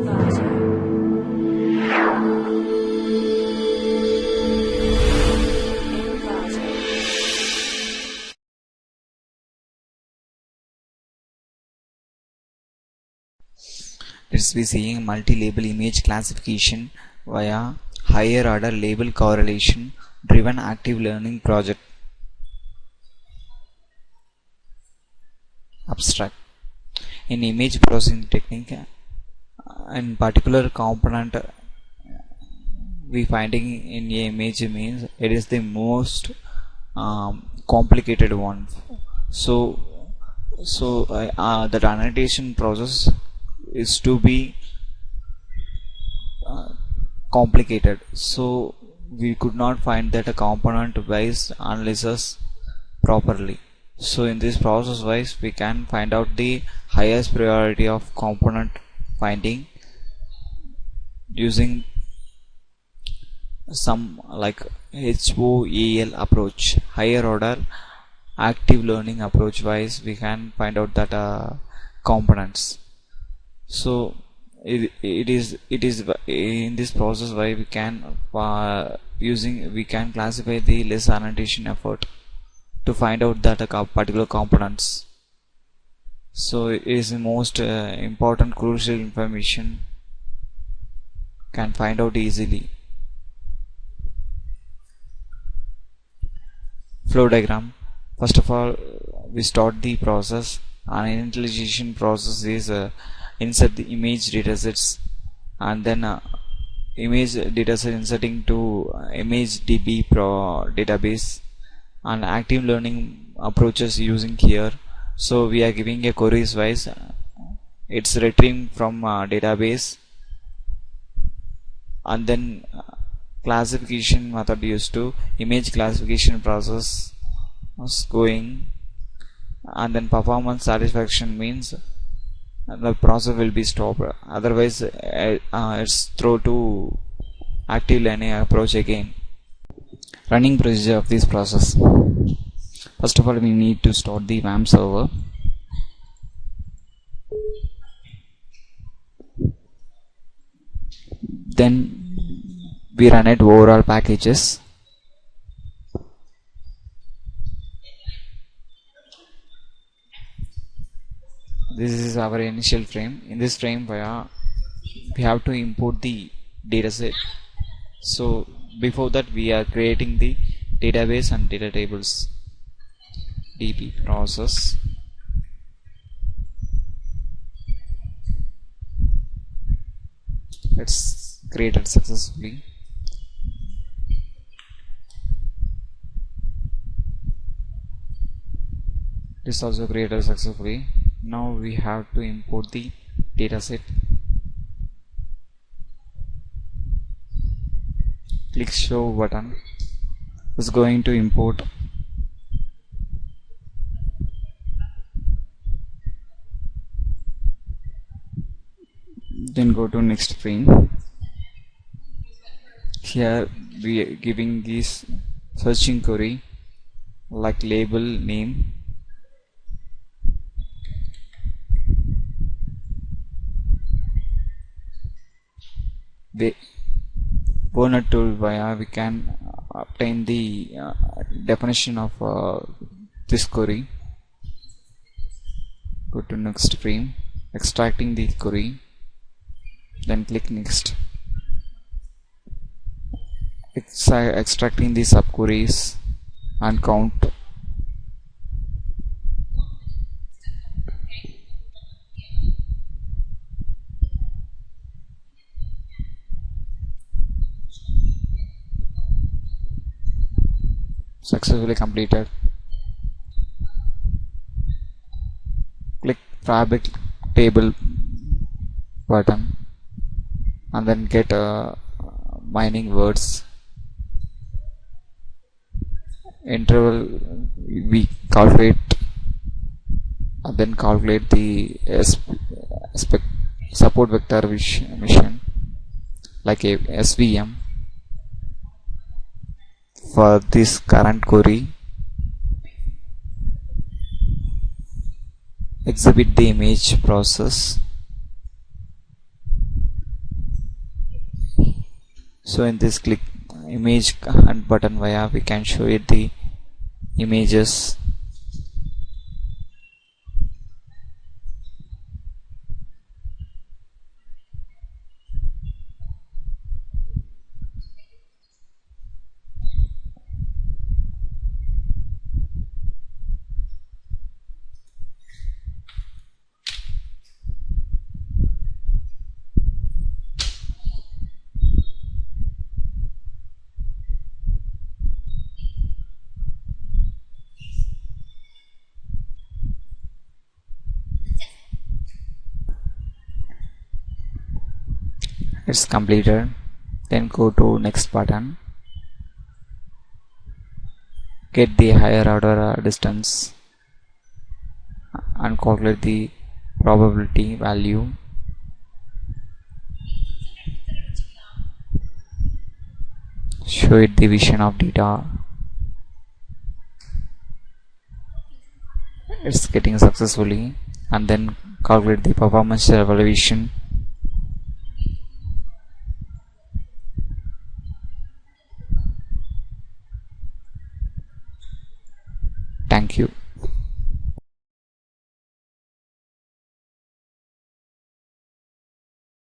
Let's be seeing multi-label image classification via higher order label correlation driven active learning project. Abstract. In image processing technique, in particular component we finding in a image means it is the most complicated one. So that annotation process is to be complicated, so we could not find that a component wise analysis properly. So in this process wise we can find out the highest priority of component finding using some like HoAL approach, higher order active learning approach wise we can find out that components. So it is in this process why we can we can classify the less annotation effort to find out that a particular components. So it is the most important crucial information can find out easily. Flow diagram. First of all, we start the process. An initialization process is insert the image datasets, and then image dataset inserting to image DB database, and active learning approaches using here. So we are giving a queries wise, it's retrieving from database, and then classification method used to image classification process is going, and then performance satisfaction means the process will be stopped, otherwise it's throw to active learning approach again. Running procedure of this process. First of all, we need to start the WAM server. Then we run it overall packages. This is our initial frame. In this frame we have to import the dataset. So before that we are creating the database and data tables. DB process. It's created successfully. This also created successfully. Now we have to import the dataset. Click show button. It's going to import. Then go to next frame. Here we are giving this searching query like label name. The Burner tool via we can obtain the definition of this query. Go to next frame, extracting the query, then click next. Extracting the subqueries and count. Successfully completed. Click fabric table button and then get mining words. Interval we calculate and then calculate the support vector mission like a SVM. For this current query, exhibit the image process, So in this click image hunt button via we can show it the images. It's completed. Then go to next button. Get the higher order distance and calculate the probability value. Show it the vision of data. It's getting successfully, and then calculate the performance evaluation. Thank you.